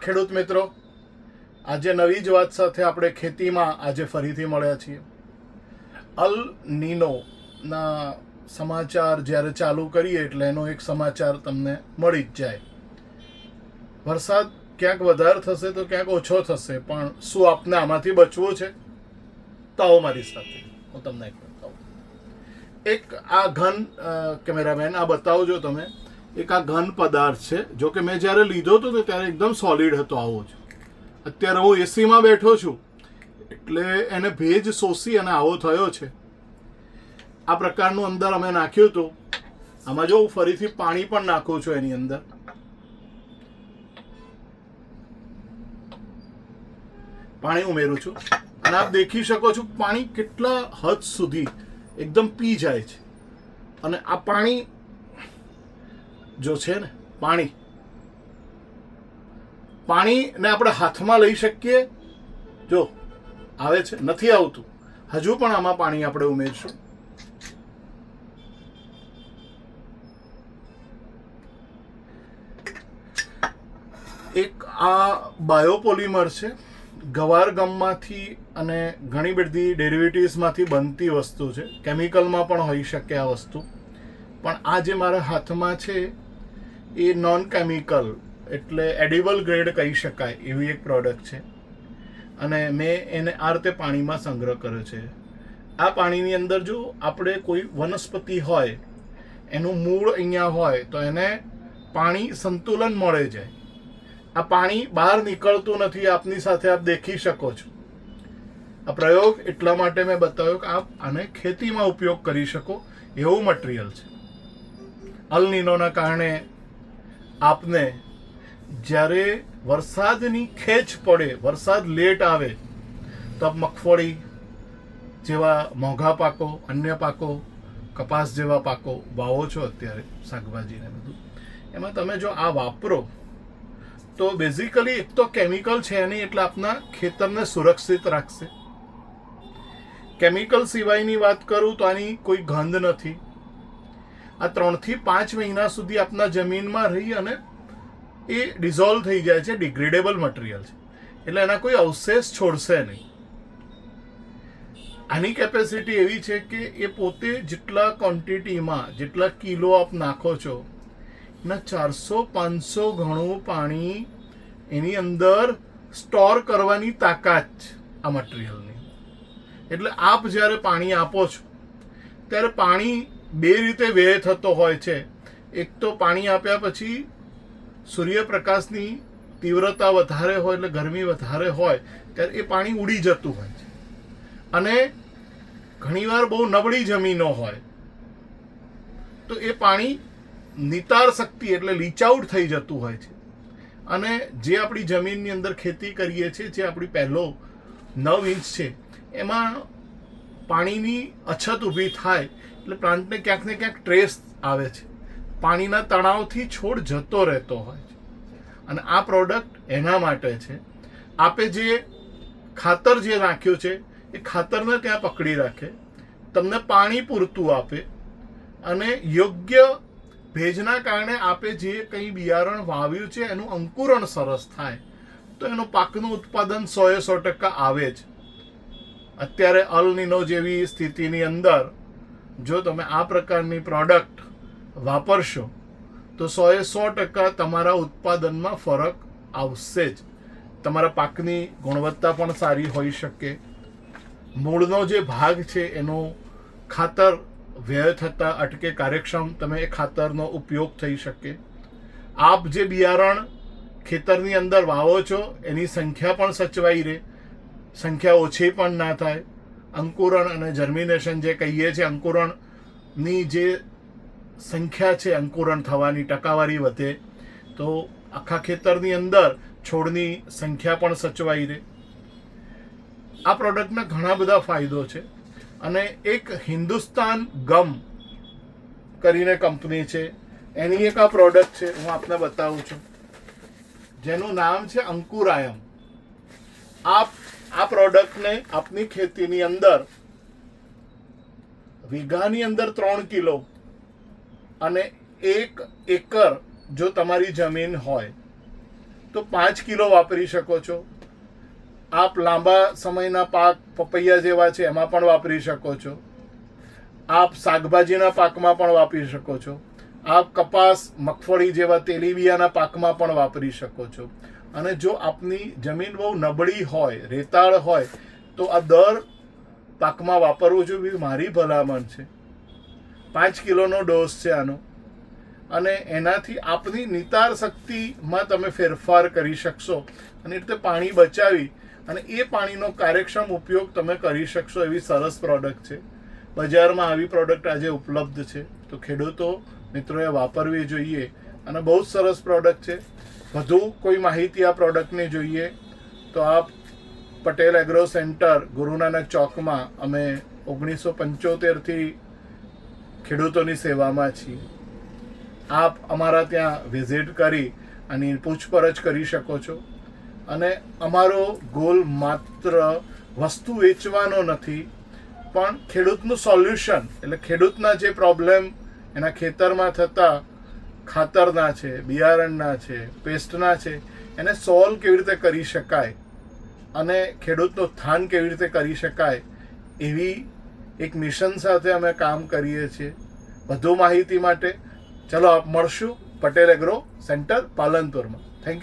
ખેડૂત મિત્રો, આજે નવી જ વાત સાથે આપણે ખેતીમાં આજે ફરીથી મળ્યા છીએ. અલ નીનોના સમાચાર જ્યારે ચાલુ કરીએ એટલે એનો એક સમાચાર તમને મળી જ જાય. વરસાદ ક્યાંક વધારે થશે તો ક્યાંક ઓછો થશે, પણ શું આપને આમાંથી બચવું છે? તો આવો મારી સાથે, હું તમને એક બતાવું. એક આ ઘન કેમેરામેન આ બતાવજો તમે. એક આ ઘન પદાર્થ છે. જો કે મેં જ્યારે લીધો હતો તો ત્યારે એકદમ સોલિડ હતો આવો જ. અત્યારે હું એસીમાં બેઠો છું એટલે એને ભેજ શોષી અને આવો થયો છે. આ પ્રકારનું અંદર અમે નાખ્યું હતું. આમાં જો હું ફરીથી પાણી પણ નાખું છું એની અંદર. પાણી ઉમેરું છું અને આપ દેખી શકો છો પાણી કેટલા હદ સુધી એકદમ પી જાય છે. અને આ પાણી જો છે ને, પાણીને આપણે હાથમાં લઈ શકીએ. જો આવે છે, નથી આવતું, હજુ પણ આમાં પાણી આપણે ઉમેરશું. એક આ બાયોપોલિમર છે, ગવાર ગમમાંથી અને ઘણી બધી ડેરિવેટિવ્સમાંથી બનતી વસ્તુ છે. કેમિકલમાં પણ હોઈ શકે આ વસ્તુ, પણ આ જે મારા હાથમાં છે એ નોન કેમિકલ એટલે એડિબલ ગ્રેડ કહી શકાય એવી એક પ્રોડક્ટ છે. અને મેં એને આ રીતે પાણીમાં સંગ્રહ કર્યો છે. આ પાણીની અંદર જો આપણે કોઈ વનસ્પતિ હોય, એનું મૂળ અહીંયા હોય તો એને પાણી સંતુલન મળે જાય. આ પાણી બહાર નીકળતું નથી, આપની સાથે આપ દેખી શકો છો. આ પ્રયોગ એટલા માટે મેં બતાવ્યો કે આપ આને ખેતીમાં ઉપયોગ કરી શકો એવું મટીરિયલ છે. અલ નીનોના કારણે આપને જ્યારે વરસાદની ખેંચ પડે, વરસાદ લેટ આવે તો આપ મગફળી જેવા મોંઘા પાકો, અન્ય પાકો, કપાસ જેવા પાકો વાવો છો અત્યારે, શાકભાજીને બધું, એમાં તમે જો આ વાપરો તો બેઝિકલી એક તો કેમિકલ છે નહીં એટલે આપના ખેતરને સુરક્ષિત રાખશે. કેમિકલ સિવાયની વાત કરું તો આની કોઈ ગંધ નથી. આ 3 થી 5 મહિના સુધી આપના જમીનમાં રહી અને એ ડિઝોલ્વ થઈ જાય છે. ડિગ્રેડેબલ મટીરિયલ છે એટલે એના કોઈ અવશેષ છોડશે નહીં. આની કેપેસિટી એવી છે કે એ પોતે જેટલા ક્વોન્ટિટીમાં, જેટલા કિલો આપ નાખો છો એના 400-500 ગણું પાણી એની અંદર સ્ટોર કરવાની તાકાત છે આ મટીરિયલની. એટલે આપ જ્યારે પાણી આપો છો ત્યારે પાણી બે રીતે વ્યય થતો હોય છે. એક તો પાણી આપ્યા પછી સૂર્યપ્રકાશની તીવ્રતા વધારે હોય એટલે ગરમી વધારે હોય ત્યારે એ પાણી ઉડી જતું હોય છે. અને ઘણીવાર બહુ નબળી જમીનો હોય તો એ પાણી નિતાર શક્તિ એટલે લીચ આઉટ થઈ જતું હોય છે. અને જે આપણી જમીનની અંદર ખેતી કરીએ છીએ, જે આપણી પહેલો 9 ઇંચ છે, એમાં પાણીની અછત ઊભી થાય એટલે પ્લાન્ટને ક્યાંક ને ક્યાંક ટ્રેસ આવે છે. પાણીના તણાવથી છોડ જતો રહેતો હોય છે. અને આ પ્રોડક્ટ એના માટે છે. આપે જે ખાતર જે નાખ્યું છે એ ખાતરને ત્યાં પકડી રાખે, તમને પાણી પૂરતું આપે અને યોગ્ય ભેજના કારણે આપે જે કંઈ બિયારણ વાવ્યું છે એનું અંકુરણ સરસ થાય તો એનું પાકનું ઉત્પાદન 100% આવે જ. અત્યારે અલ નીનો જેવી સ્થિતિની અંદર જો તમે આ પ્રકારની પ્રોડક્ટ વાપરશો તો 100% તમારા ઉત્પાદનમાં ફરક આવશે જ. તમારા પાકની ગુણવત્તા પણ સારી હોઈ શકે. મૂળનો જે ભાગ છે એનો ખાતર વ્યય થતાં અટકે, કાર્યક્ષમ તમે એ ખાતરનો ઉપયોગ થઈ શકે. આપ જે બિયારણ ખેતરની અંદર વાવો છો એની સંખ્યા પણ સચવાઈ રહે, સંખ્યા ઓછી પણ ના થાય. અંકુરણ અને જર્મિનેશન જે કહીએ છીએ, અંકુરણની જે સંખ્યા છે, અંકુરણ થવાની ટકાવારી વધે તો આખા ખેતરની અંદર છોડની સંખ્યા પણ સચવાઈ રહે. આ પ્રોડક્ટના ઘણા બધા ફાયદો છે. અને એક હિન્દુસ્તાન ગમ કરીને કંપની છે, એની એક આ પ્રોડક્ટ છે, હું આપને બતાવું છું, જેનું નામ છે અંકુરાયમ. આપ આ પ્રોડક્ટને આપની ખેતીની અંદર વીઘાની અંદર 3 કિલો અને 1 એકર જો તમારી જમીન હોય તો 5 કિલો વાપરી શકો છો. આપ લાંબા સમયના પાક પપૈયા જેવા છે એમાં પણ વાપરી શકો છો. આપ શાકભાજીના પાકમાં પણ વાપરી શકો છો. આપ કપાસ મગફળી જેવા તેલીબિયાના પાકમાં પણ વાપરી શકો છો. અને જો આપની જમીન બહુ નબળી હોય, રેતાળ હોય, તો આ દર પાકમાં વાપરવું જોઈએ, મારી ભલામણ છે. 5 કિલોનો ડોઝ છે આનો, અને એનાથી આપની નિતાર શક્તિમાં તમે ફેરફાર કરી શકશો, અને એટલે પાણી બચાવી અને એ પાણીનો કાર્યક્ષમ ઉપયોગ તમે કરી શકશો. એવી સરસ પ્રોડક્ટ છે. બજારમાં આવી પ્રોડક્ટ આજે ઉપલબ્ધ છે, તો ખેડૂતો મિત્રોએ વાપરવી જોઈએ, અને બહુ જ સરસ પ્રોડક્ટ છે. વધુ કોઈ માહિતી આ પ્રોડક્ટની જોઈએ તો આપ પટેલ એગ્રો સેન્ટર ગુરુ નાનક ચોકમાં અમે 1975થી ખેડૂતોની સેવામાં છીએ. આપ અમારા ત્યાં વિઝિટ કરી અને પૂછપરછ કરી શકો છો. અને અમારો ગોલ માત્ર વસ્તુ વેચવાનો નથી, પણ ખેડૂતનું સોલ્યુશન, એટલે ખેડૂતના જે પ્રોબ્લેમ એના ખેતરમાં થતા ખાતરના છે, બિયારણના છે, પેસ્ટના છે, એને સોલ્વ કેવી રીતે કરી શકાય અને ખેડૂતનું ઉત્થાન કેવી રીતે કરી શકાય, એવી એક મિશન સાથે અમે કામ કરીએ છીએ. વધુ માહિતી માટે ચલો આપ મળશું પટેલ એગ્રો સેન્ટર પાલનપુરમાં.